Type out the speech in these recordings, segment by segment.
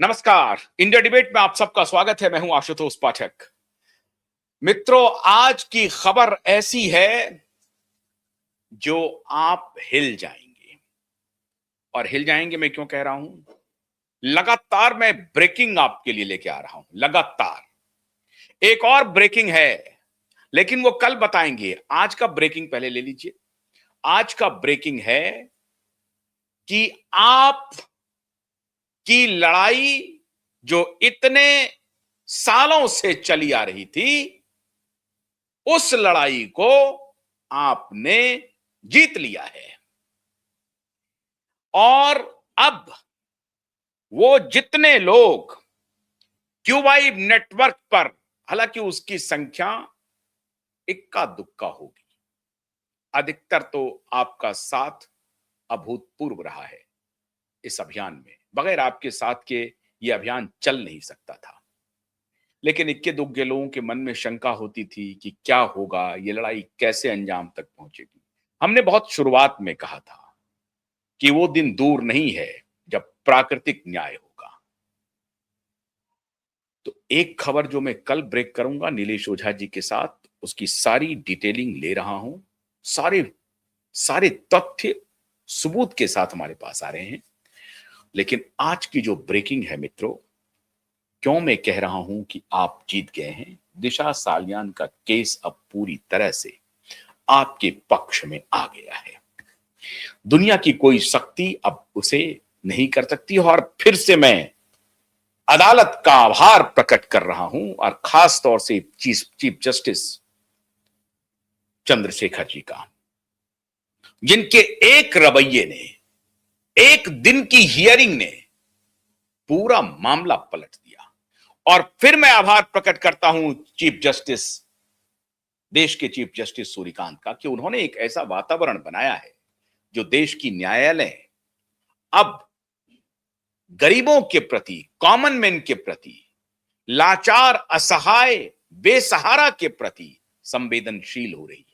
नमस्कार। India debate में आप सबका स्वागत है। मैं हूं आशुतोष पाठक। मित्रों, आज की खबर ऐसी है जो आप हिल जाएंगे। और हिल जाएंगे मैं क्यों कह रहा हूं? लगातार मैं ब्रेकिंग आपके लिए लेके आ रहा हूं। लगातार एक और ब्रेकिंग है, लेकिन वो कल बताएंगे। आज का ब्रेकिंग पहले ले लीजिए। आज का ब्रेकिंग है कि आप की लड़ाई जो इतने सालों से चली आ रही थी, उस लड़ाई को आपने जीत लिया है। और अब वो जितने लोग क्यूबाई नेटवर्क पर, हालांकि उसकी संख्या इक्का दुक्का होगी, अधिकतर तो आपका साथ अभूतपूर्व रहा है इस अभियान में। बगैर आपके साथ के ये अभियान चल नहीं सकता था। लेकिन इक्के दुक्के लोगों के मन में शंका होती थी कि क्या होगा, ये लड़ाई कैसे अंजाम तक पहुंचेगी। हमने बहुत शुरुआत में कहा था कि वो दिन दूर नहीं है जब प्राकृतिक न्याय होगा। तो एक खबर जो मैं कल ब्रेक करूंगा नीलेश ओझा जी के साथ, उसकी सारी डिटेलिंग ले रहा हूं। सारे सारे तथ्य सबूत के साथ हमारे पास आ रहे हैं। लेकिन आज की जो ब्रेकिंग है मित्रों, क्यों मैं कह रहा हूं कि आप जीत गए हैं? दिशा सालियान का केस अब पूरी तरह से आपके पक्ष में आ गया है। दुनिया की कोई शक्ति अब उसे नहीं कर सकती। और फिर से मैं अदालत का आभार प्रकट कर रहा हूं, और खास तौर से चीफ जस्टिस चंद्रशेखर जी का, जिनके एक रवैये ने, एक दिन की हियरिंग ने पूरा मामला पलट दिया। और फिर मैं आभार प्रकट करता हूं चीफ जस्टिस, देश के चीफ जस्टिस सूर्यकांत का, कि उन्होंने एक ऐसा वातावरण बनाया है जो देश की न्यायालय अब गरीबों के प्रति, कॉमन मैन के प्रति, लाचार, असहाय, बेसहारा के प्रति संवेदनशील हो रही है।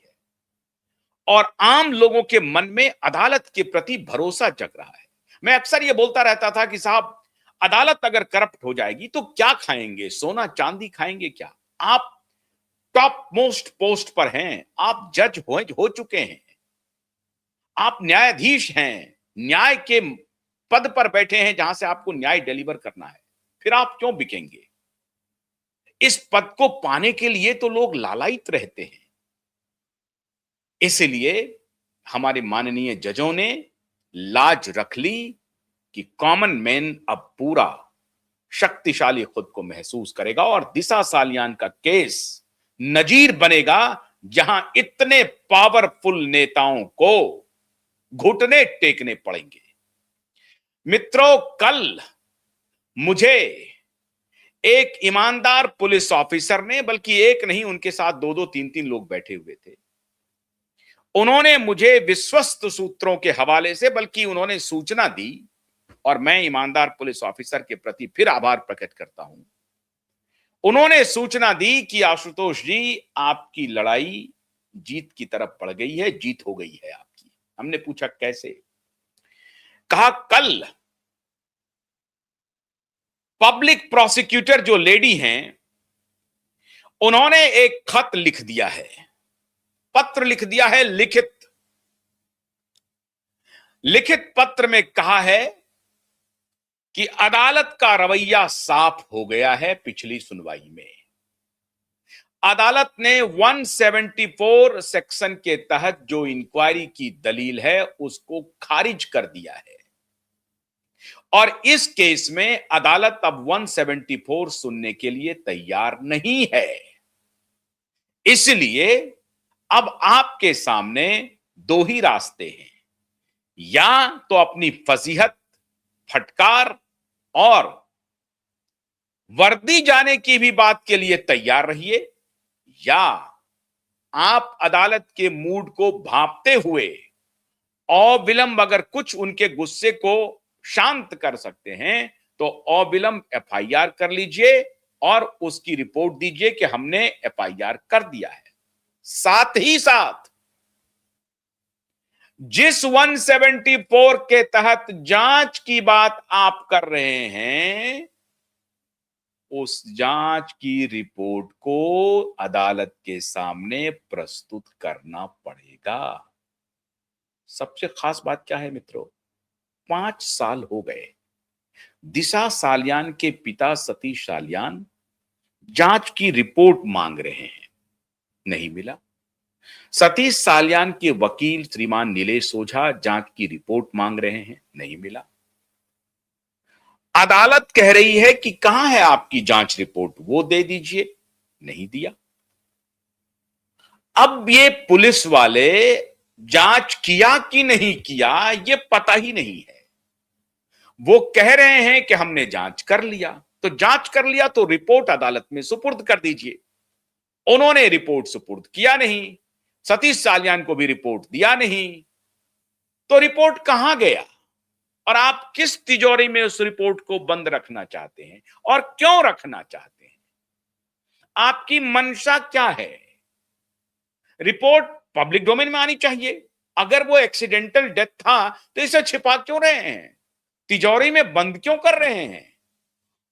और आम लोगों के मन में अदालत के प्रति भरोसा जग रहा है। मैं अक्सर यह बोलता रहता था कि साहब, अदालत अगर करप्ट हो जाएगी तो क्या खाएंगे? सोना चांदी खाएंगे क्या? आप टॉप मोस्ट पोस्ट पर हैं, आप जज हो चुके हैं, आप न्यायाधीश हैं, न्याय के पद पर बैठे हैं जहां से आपको न्याय डिलीवर करना है। फिर आप क्यों बिकेंगे? इस पद को पाने के लिए तो लोग लालायित रहते हैं। इसलिए हमारे माननीय जजों ने लाज रख ली कि कॉमन मैन अब पूरा शक्तिशाली खुद को महसूस करेगा। और दिशा सालियान का केस नजीर बनेगा, जहां इतने पावरफुल नेताओं को घुटने टेकने पड़ेंगे। मित्रों, कल मुझे एक ईमानदार पुलिस ऑफिसर ने, बल्कि एक नहीं, उनके साथ दो दो तीन तीन लोग बैठे हुए थे, उन्होंने मुझे विश्वस्त सूत्रों के हवाले से, बल्कि उन्होंने सूचना दी, और मैं ईमानदार पुलिस ऑफिसर के प्रति फिर आभार प्रकट करता हूं। उन्होंने सूचना दी कि आशुतोष जी, आपकी लड़ाई जीत की तरफ बढ़ गई है, जीत हो गई है आपकी। हमने पूछा कैसे? कहा, कल पब्लिक प्रोसिक्यूटर जो लेडी हैं, उन्होंने एक खत लिख दिया है, पत्र लिख दिया है, लिखित पत्र में कहा है कि अदालत का रवैया साफ हो गया है। पिछली सुनवाई में अदालत ने 174 सेक्शन के तहत जो इंक्वायरी की दलील है उसको खारिज कर दिया है। और इस केस में अदालत अब 174 सुनने के लिए तैयार नहीं है। इसलिए अब आपके सामने दो ही रास्ते हैं, या तो अपनी फजीहत, फटकार और वर्दी जाने की भी बात के लिए तैयार रहिए, या आप अदालत के मूड को भांपते हुए अविलंब अगर कुछ उनके गुस्से को शांत कर सकते हैं तो अविलंब एफआईआर कर लीजिए और उसकी रिपोर्ट दीजिए कि हमने एफआईआर कर दिया है। साथ ही साथ जिस 174 के तहत जांच की बात आप कर रहे हैं, उस जांच की रिपोर्ट को अदालत के सामने प्रस्तुत करना पड़ेगा। सबसे खास बात क्या है मित्रों, 5 साल हो गए, दिशा सालियान के पिता सतीश सालियान जांच की रिपोर्ट मांग रहे हैं, नहीं मिला। सतीश सालियान के वकील श्रीमान नीलेश ओझा जांच की रिपोर्ट मांग रहे हैं, नहीं मिला। अदालत कह रही है कि कहां है आपकी जांच रिपोर्ट, वो दे दीजिए, नहीं दिया। अब ये पुलिस वाले जांच किया कि नहीं किया ये पता ही नहीं है। वो कह रहे हैं कि हमने जांच कर लिया, तो जांच कर लिया तो रिपोर्ट अदालत में सुपुर्द कर दीजिए। उन्होंने रिपोर्ट सुपुर्द किया नहीं, सतीश सालियान को भी रिपोर्ट दिया नहीं, तो रिपोर्ट कहां गया और आप किस तिजोरी में उस रिपोर्ट को बंद रखना चाहते हैं और क्यों रखना चाहते हैं? आपकी मंशा क्या है? रिपोर्ट पब्लिक डोमेन में आनी चाहिए। अगर वो एक्सीडेंटल डेथ था तो इसे छिपा क्यों रहे हैं, तिजोरी में बंद क्यों कर रहे हैं?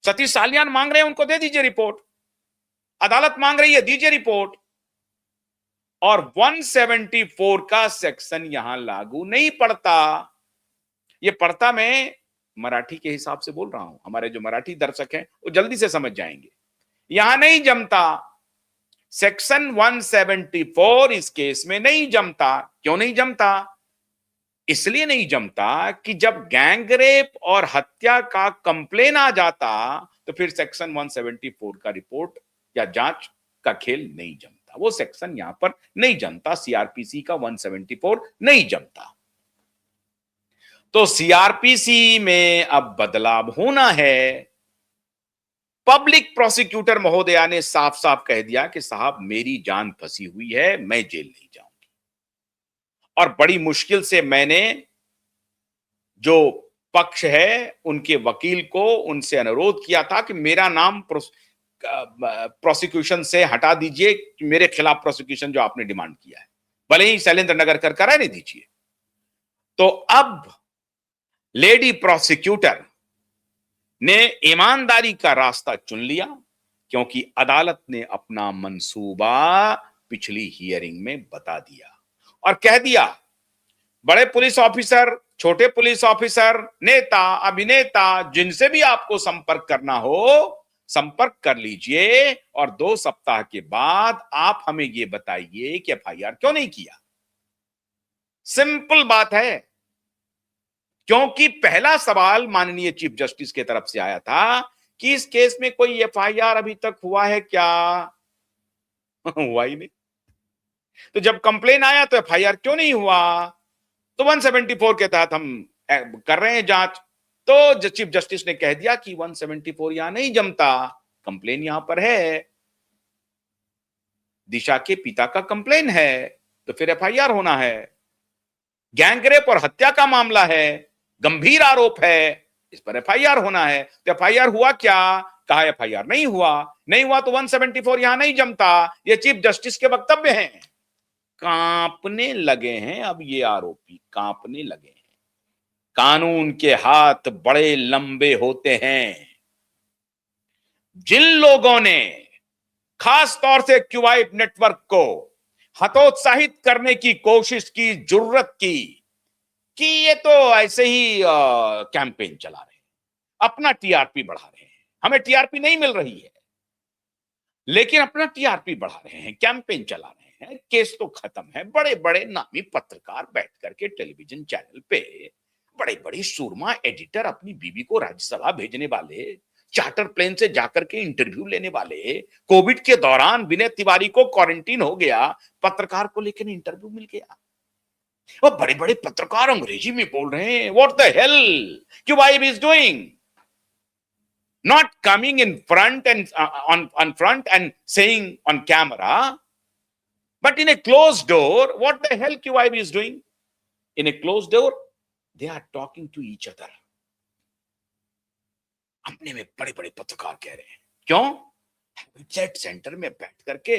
सतीश सालियान मांग रहे हैं, उनको दे दीजिए रिपोर्ट। अदालत मांग रही है, दीजिए रिपोर्ट। और 174 का सेक्शन यहां लागू नहीं पड़ता। ये पढ़ता मैं मराठी के हिसाब से बोल रहा हूं, हमारे जो मराठी दर्शक हैं वो जल्दी से समझ जाएंगे। यहां नहीं जमता, सेक्शन 174 इस केस में नहीं जमता। क्यों नहीं जमता? इसलिए नहीं जमता कि जब गैंगरेप और हत्या का कंप्लेन आ जाता तो फिर सेक्शन 174 का रिपोर्ट या जांच का खेल नहीं जमता। वो सेक्शन यहां पर नहीं जमता, सीआरपीसी का 174 नहीं जमता। तो सीआरपीसी में अब बदलाव होना है। पब्लिक प्रोसिक्यूटर महोदया ने साफ साफ कह दिया कि साहब मेरी जान फंसी हुई है, मैं जेल नहीं जाऊंगी। और बड़ी मुश्किल से मैंने जो पक्ष है उनके वकील को उनसे अनुरोध किया था कि मेरा नाम प्रोसिक्यूशन से हटा दीजिए, मेरे खिलाफ प्रोसिक्यूशन जो आपने डिमांड किया है, भले ही शैलेंद्र नगर कर कराने दीजिए। तो अब लेडी प्रोसिक्यूटर ने ईमानदारी का रास्ता चुन लिया, क्योंकि अदालत ने अपना मंसूबा पिछली हियरिंग में बता दिया और कह दिया बड़े पुलिस ऑफिसर, छोटे पुलिस ऑफिसर, नेता, अभिनेता, जिनसे भी आपको संपर्क करना हो संपर्क कर लीजिए और 2 सप्ताह के बाद आप हमें यह बताइए कि एफआईआर क्यों नहीं किया। सिंपल बात है, क्योंकि पहला सवाल माननीय चीफ जस्टिस की तरफ से आया था कि इस केस में कोई एफआईआर अभी तक हुआ है क्या? हुआ ही नहीं। तो जब कंप्लेन आया तो एफआईआर क्यों नहीं हुआ? तो 174 के तहत हम कर रहे हैं जांच। तो चीफ जस्टिस ने कह दिया कि 174 यहां नहीं जमता, कंप्लेन यहां पर है, दिशा के पिता का कंप्लेन है, तो फिर एफआईआर होना है। गैंगरेप और हत्या का मामला है, गंभीर आरोप है, इस पर एफआईआर होना है। तो एफआईआर हुआ क्या? कहा एफआईआर नहीं हुआ। नहीं हुआ तो 174 यहां नहीं जमता। ये चीफ जस्टिस के वक्तव्य हैं। कांपने लगे हैं अब ये आरोपी, कांपने लगे हैं। कानून के हाथ बड़े लंबे होते हैं। जिन लोगों ने खास तौर से क्यूबाइट नेटवर्क को हतोत्साहित करने की कोशिश की, जुर्रत की कि ये तो ऐसे ही कैंपेन चला रहे हैं, अपना टीआरपी बढ़ा रहे हैं, हमें टीआरपी नहीं मिल रही है लेकिन अपना टीआरपी बढ़ा रहे हैं, कैंपेन चला रहे हैं, केस तो खत्म है। बड़े बड़े नामी पत्रकार बैठ करके टेलीविजन चैनल पे, बड़े बड़े सूरमा एडिटर अपनी बीवी को राज्यसभा भेजने वाले, चार्टर प्लेन से जाकर के इंटरव्यू लेने वाले, कोविड के दौरान विनय तिवारी को क्वारंटीन हो गया, पत्रकार को लेकर इंटरव्यू मिल गया। और बड़े बड़े पत्रकार अंग्रेजी में बोल रहे हैं, व्हाट द हेल क्यूबाइब is doing, not coming in front and on front and saying on camera, but in a closed door. What the hell QIB is doing in a closed door? They are talking to each other. अपने में बड़े बड़े पत्रकार कह रहे हैं, क्यों? Chat centre में बैठ करके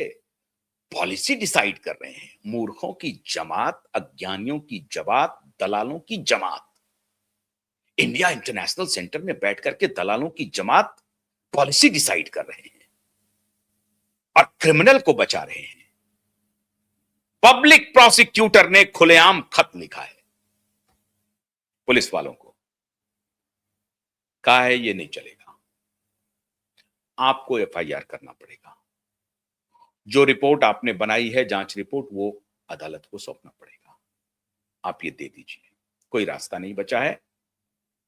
पॉलिसी डिसाइड कर रहे हैं। मूर्खों की जमात, अज्ञानियों की जमात, दलालों की जमात। इंडिया इंटरनेशनल सेंटर में बैठ करके दलालों की जमात पॉलिसी डिसाइड कर रहे हैं और क्रिमिनल को बचा रहे हैं। पब्लिक प्रोसिक्यूटर ने खुलेआम खत लिखा है पुलिस वालों को, कहा है ये नहीं चलेगा, आपको एफआईआर करना पड़ेगा। जो रिपोर्ट आपने बनाई है, जांच रिपोर्ट, वो अदालत को सौंपना पड़ेगा, आप ये दे दीजिए, कोई रास्ता नहीं बचा है,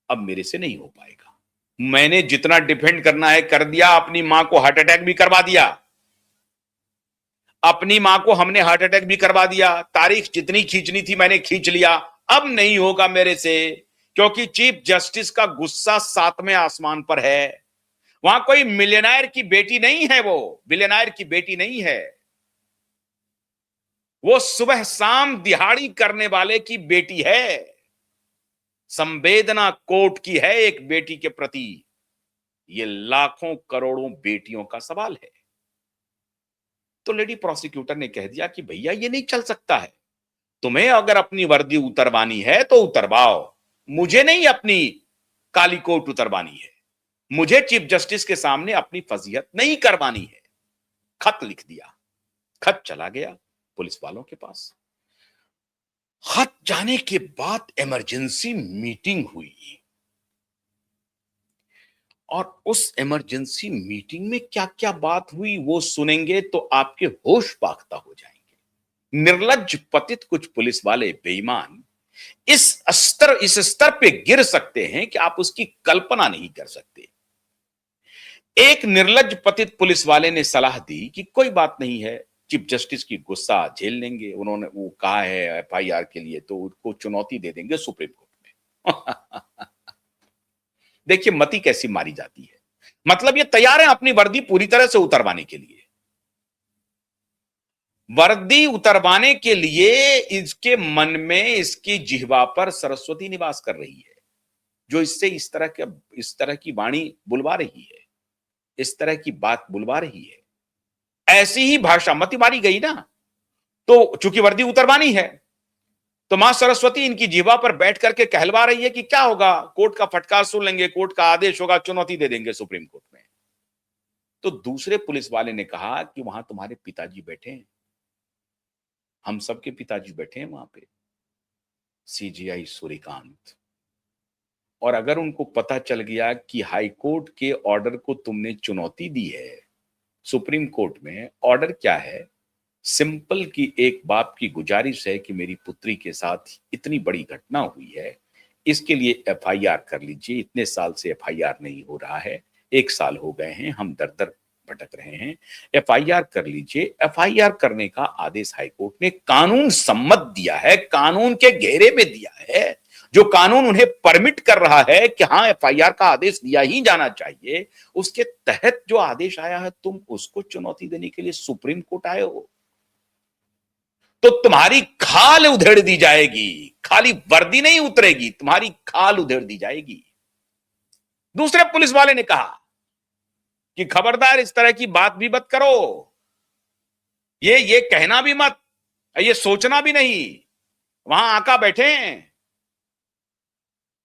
अब मेरे से नहीं हो पाएगा। मैंने जितना डिफेंड करना है कर दिया, अपनी मां को हार्ट अटैक भी करवा दिया, अपनी मां को हमने हार्ट अटैक भी करवा दिया, तारीख जितनी खींचनी थी मैंने खींच लिया, अब नहीं होगा मेरे से, क्योंकि चीफ जस्टिस का गुस्सा 7वें आसमान पर है। वहां कोई मिलियनेयर की बेटी नहीं है, वो बिलियनेयर की बेटी नहीं है, वो सुबह शाम दिहाड़ी करने वाले की बेटी है। संवेदना कोर्ट की है एक बेटी के प्रति, ये लाखों करोड़ों बेटियों का सवाल है। तो लेडी प्रोसिक्यूटर ने कह दिया कि भैया ये नहीं चल सकता है, तुम्हें अगर अपनी वर्दी उतरवानी है तो उतरवाओ, मुझे नहीं अपनी काली कोट उतरवानी है, मुझे चीफ जस्टिस के सामने अपनी फजीहत नहीं करवानी है। खत लिख दिया, खत चला गया पुलिस वालों के पास। खत जाने के बाद इमरजेंसी मीटिंग हुई और उस इमरजेंसी मीटिंग में क्या क्या बात हुई वो सुनेंगे तो आपके होश बाख्ता हो जाएंगे। निर्लज्ज पतित कुछ पुलिस वाले बेईमान इस स्तर पे गिर सकते हैं कि आप उसकी कल्पना नहीं कर सकते। एक निर्लज्ज पतित पुलिस वाले ने सलाह दी कि कोई बात नहीं है, चीफ जस्टिस की गुस्सा झेल लेंगे, उन्होंने वो कहा है एफआईआर के लिए तो उनको चुनौती दे देंगे सुप्रीम कोर्ट में। देखिए मती कैसी मारी जाती है, मतलब ये तैयार है अपनी वर्दी पूरी तरह से उतरवाने के लिए। वर्दी उतरवाने के लिए इसके मन में, इसकी जिह्वा पर सरस्वती निवास कर रही है, जो इससे इस तरह की वाणी बुलवा रही है, इस तरह की बात बुलवा रही है। ऐसी ही भाषा मती मारी गई ना, तो चूंकि वर्दी उतरवानी है तो मां सरस्वती इनकी जिह्वा पर बैठ करके कहलवा रही है कि क्या होगा, कोर्ट का फटकार सुन लेंगे, कोर्ट का आदेश होगा, चुनौती दे देंगे सुप्रीम कोर्ट में। तो दूसरे पुलिस वाले ने कहा कि वहां तुम्हारे पिताजी बैठे हैं, हम सबके पिताजी बैठे हैं वहां पे, सीजीआई सूर्यकांत, और अगर उनको पता चल गया कि हाई कोर्ट के ऑर्डर को तुमने चुनौती दी है, सुप्रीम कोर्ट में ऑर्डर क्या है, सिंपल की एक बाप की गुजारिश है कि मेरी पुत्री के साथ इतनी बड़ी घटना हुई है, इसके लिए एफआईआर कर लीजिए, इतने साल से एफआईआर नहीं हो रहा है, 1 साल हो गए हैं, हम दर दर भटक रहे हैं, एफआईआर कर लीजिए। एफआईआर करने का आदेश हाईकोर्ट ने कानून सम्मत दिया है, कानून के घेरे में दिया है, जो कानून उन्हें परमिट कर रहा है कि हाँ एफआईआर का आदेश दिया ही जाना चाहिए, उसके तहत जो आदेश आया है तुम उसको चुनौती देने के लिए सुप्रीम कोर्ट आए हो, तो तुम्हारी खाल उधेड़ दी जाएगी, खाली वर्दी नहीं उतरेगी, तुम्हारी खाल उधेड़ दी जाएगी। दूसरे पुलिस वाले ने कहा कि खबरदार इस तरह की बात भी मत करो, ये कहना भी मत, ये सोचना भी नहीं, वहां आका बैठे हैं,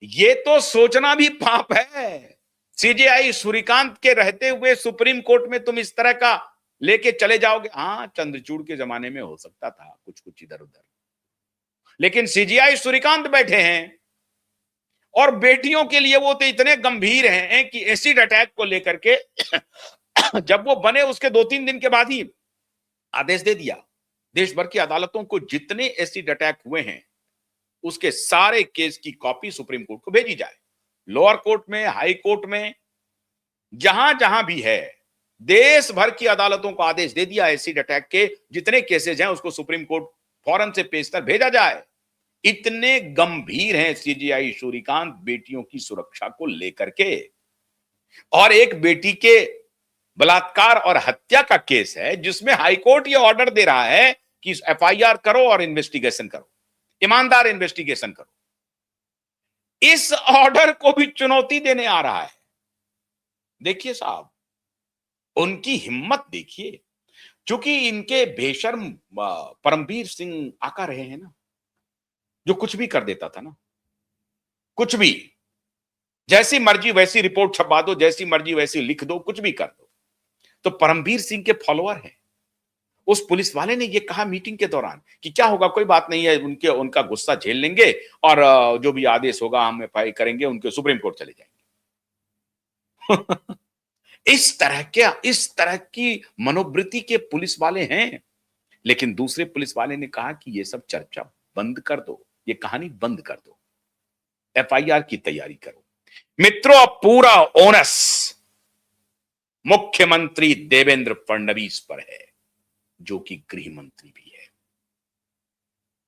ये तो सोचना भी पाप है। सीजेआई सूर्यकांत के रहते हुए सुप्रीम कोर्ट में तुम इस तरह का लेके चले जाओगे। हाँ, चंद्रचूड़ के जमाने में हो सकता था कुछ कुछ इधर उधर, लेकिन सीजीआई सूर्यकांत बैठे हैं और बेटियों के लिए वो तो इतने गंभीर हैं कि एसिड अटैक को लेकर के जब वो बने उसके 2-3 दिन के बाद ही आदेश दे दिया, देश भर की अदालतों को जितने एसिड अटैक हुए हैं उसके सारे केस की कॉपी सुप्रीम कोर्ट को भेजी जाए। लोअर कोर्ट में, हाई कोर्ट में, जहां जहां भी है, देश भर की अदालतों को आदेश दे दिया, एसिड अटैक के जितने केसेस हैं उसको सुप्रीम कोर्ट फौरन से पेशतर भेजा जाए। इतने गंभीर हैं सीजीआई सूर्यकांत बेटियों की सुरक्षा को लेकर के। और एक बेटी के बलात्कार और हत्या का केस है जिसमें हाईकोर्ट यह ऑर्डर दे रहा है कि एफआईआर करो और इन्वेस्टिगेशन करो, ईमानदार इन्वेस्टिगेशन करो। इस ऑर्डर को भी चुनौती देने आ रहा है। देखिए साहब, उनकी हिम्मत देखिए, क्योंकि इनके बेशर्म परमवीर सिंह आका रहे हैं ना, जो कुछ भी कर देता था ना, कुछ भी, जैसी मर्जी वैसी रिपोर्ट छपवा दो, जैसी मर्जी वैसी लिख दो, कुछ भी कर दो। तो परमबीर सिंह के फॉलोअर हैं। उस पुलिस वाले ने ये कहा मीटिंग के दौरान कि क्या होगा, कोई बात नहीं है, उनका गुस्सा झेल लेंगे और जो भी आदेश होगा हम एफआईआर करेंगे, उनके सुप्रीम कोर्ट चले जाएंगे। इस तरह की मनोवृत्ति के पुलिस वाले हैं। लेकिन दूसरे पुलिस वाले ने कहा कि ये सब चर्चा बंद कर दो, ये कहानी बंद कर दो, एफआईआर की तैयारी करो। मित्रों, अब पूरा ओनस मुख्यमंत्री देवेंद्र फडणवीस पर है, जो कि गृह मंत्री भी है।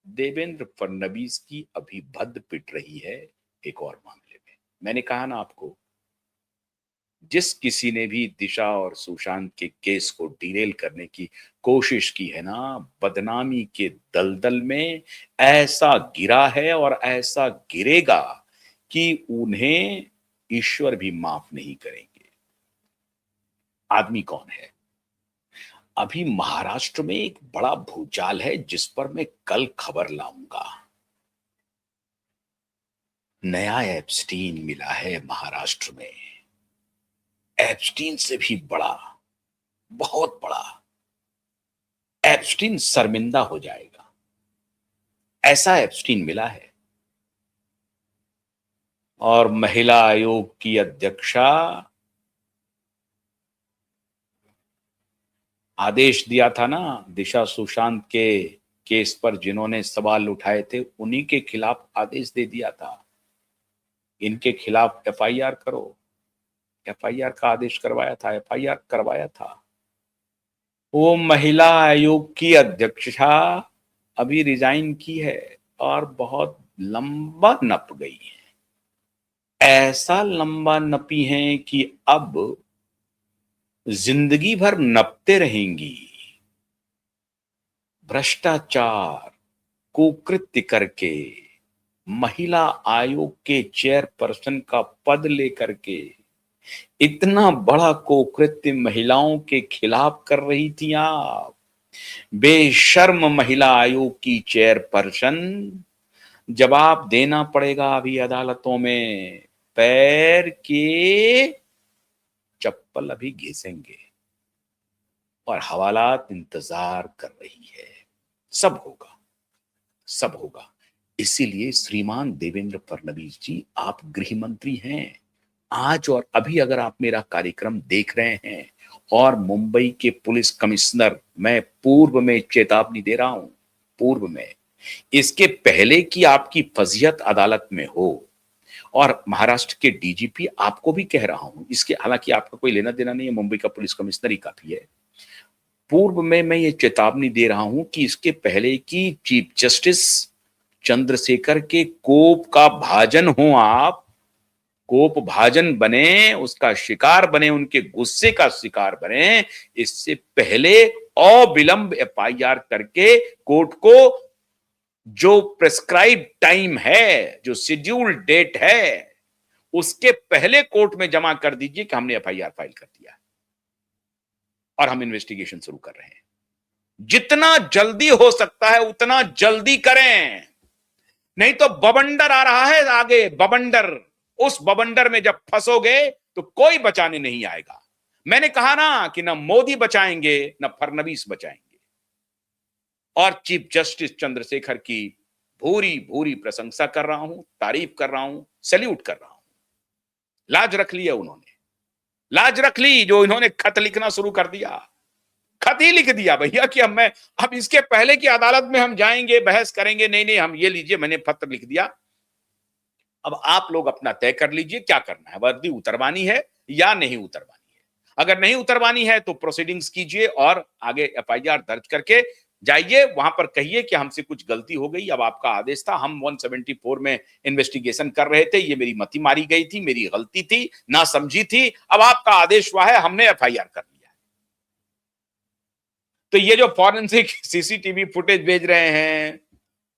देवेंद्र फडणवीस की अभी भद्द पिट रही है एक और मामले में। मैंने कहा ना आपको, जिस किसी ने भी दिशा और सुशांत के केस को डिरेल करने की कोशिश की है ना, बदनामी के दलदल में ऐसा गिरा है और ऐसा गिरेगा कि उन्हें ईश्वर भी माफ नहीं करेंगे। आदमी कौन है? अभी महाराष्ट्र में एक बड़ा भूचाल है जिस पर मैं कल खबर लाऊंगा। नया एप्स्टीन मिला है महाराष्ट्र में। एप्स्टीन से भी बड़ा, बहुत बड़ा। एप्स्टीन शर्मिंदा हो जाएगा, ऐसा एप्स्टीन मिला है। और महिला आयोग की अध्यक्षा आदेश दिया था ना, दिशा सुशांत के केस पर जिन्होंने सवाल उठाए थे उन्हीं के खिलाफ आदेश दे दिया था, इनके खिलाफ एफआईआर करो। एफआईआर का आदेश करवाया था, एफआईआर करवाया था। वो महिला आयोग की अध्यक्षा अभी रिजाइन की है और बहुत लंबा नप गई है। ऐसा लंबा नपी है कि अब जिंदगी भर नपते रहेंगी। भ्रष्टाचार, कुकृत्य करके, महिला आयोग के चेयरपर्सन का पद लेकर के इतना बड़ा कुकृत्य महिलाओं के खिलाफ कर रही थी आप। बेशर्म महिला आयोग की चेयरपर्सन, जवाब देना पड़ेगा अभी अदालतों में। पैर के चप्पल अभी घिसेंगे और हवालात इंतजार कर रही है। सब होगा, सब होगा। इसीलिए श्रीमान देवेंद्र फडणवीस जी, आप गृह मंत्री हैं। आज और अभी अगर आप मेरा कार्यक्रम देख रहे हैं और मुंबई के पुलिस कमिश्नर, मैं पूर्व में चेतावनी दे रहा हूं, पूर्व में, इसके पहले कि आपकी फजीहत अदालत में हो, और महाराष्ट्र के डीजीपी आपको भी कह रहा हूं, इसके हालांकि आपका कोई लेना देना नहीं है, मुंबई का पुलिस कमिश्नर ही काफी है। पूर्व में मैं ये चेतावनी दे रहा हूं कि इसके पहले कि चीफ जस्टिस चंद्रशेखर के कोप का भाजन हो आप, कोप भाजन बने, उसका शिकार बने, उनके गुस्से का शिकार बने, इससे पहले अविलंब एफआईआर करके कोर्ट को जो प्रेस्क्राइब टाइम है, जो शेड्यूल डेट है, उसके पहले कोर्ट में जमा कर दीजिए कि हमने एफआईआर फाइल कर दिया और हम इन्वेस्टिगेशन शुरू कर रहे हैं। जितना जल्दी हो सकता है उतना जल्दी करें, नहीं तो बवंडर आ रहा है आगे, बवंडर। उस बवंडर में जब फंसोगे तो कोई बचाने नहीं आएगा। मैंने कहा ना कि ना मोदी बचाएंगे ना फडणवीस बचाएंगे। और चीफ जस्टिस चंद्रशेखर की भूरी भूरी प्रशंसा कर रहा हूं, तारीफ कर रहा हूं, सैल्यूट कर रहा हूं। लाज रख लिया उन्होंने, लाज रख ली। जो इन्होंने खत लिखना शुरू कर दिया, खत ही लिख दिया भैया कि अब इसके पहले की अदालत में हम जाएंगे, बहस करेंगे, नहीं नहीं हम ये लीजिए, मैंने पत्र लिख दिया, अब आप लोग अपना तय कर लीजिए क्या करना है, वर्दी उतरवानी है या नहीं उतरवानी है। अगर नहीं उतरवानी है तो प्रोसीडिंग्स कीजिए और आगे एफआईआर दर्ज करके जाइए, वहां पर कहिए कि हमसे कुछ गलती हो गई, अब आपका आदेश था, हम 174 में इन्वेस्टिगेशन कर रहे थे, ये मेरी मति मारी गई थी, मेरी गलती थी, ना समझी थी, अब आपका आदेश हुआ है, हमने एफआईआर कर लिया। तो ये जो फॉरेंसिक सीसीटीवी फुटेज भेज रहे हैं,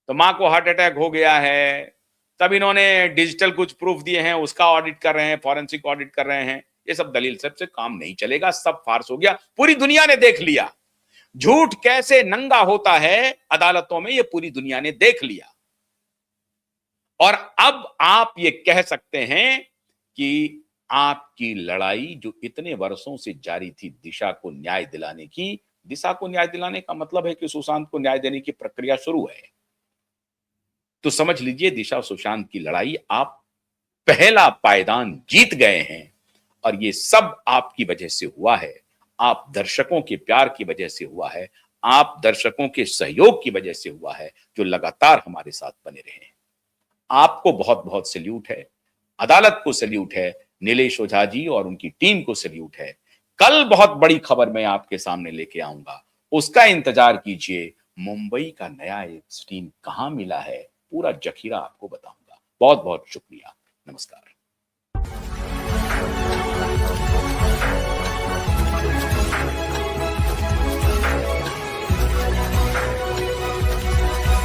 तो मां को हार्ट अटैक हो गया है, तब इन्होंने डिजिटल कुछ प्रूफ दिए हैं, उसका ऑडिट कर रहे हैं, फॉरेंसिक ऑडिट कर रहे हैं, ये सब दलील सबसे काम नहीं चलेगा, सब फार्स हो गया, पूरी दुनिया ने देख लिया। झूठ कैसे नंगा होता है अदालतों में, ये पूरी दुनिया ने देख लिया। और अब आप ये कह सकते हैं कि आपकी लड़ाई जो इतने वर्षों से जारी थी दिशा को न्याय दिलाने की, दिशा को न्याय दिलाने का मतलब है कि सुशांत को न्याय देने की प्रक्रिया शुरू है। तो समझ लीजिए दिशा सुशांत की लड़ाई आप पहला पायदान जीत गए हैं और ये सब आपकी वजह से हुआ है। आप दर्शकों के प्यार की वजह से हुआ है। आप दर्शकों के सहयोग की वजह से हुआ है, जो लगातार हमारे साथ बने रहे हैं। आपको बहुत-बहुत सैल्यूट है। अदालत को सैल्यूट है। नीलेश ओझा जी और उनकी टीम को सैल्यूट है। कल बहुत बड़ी खबर मैं आपके सामने लेके आऊँगा। उसका इंतज़ार कीजिए। मुंबई का नया एक स्टीम कहाँ मिला है, पूरा ज़ख़ीरा आपको बताऊँगा। बहुत-बहुत शुक्रिया। नमस्कार।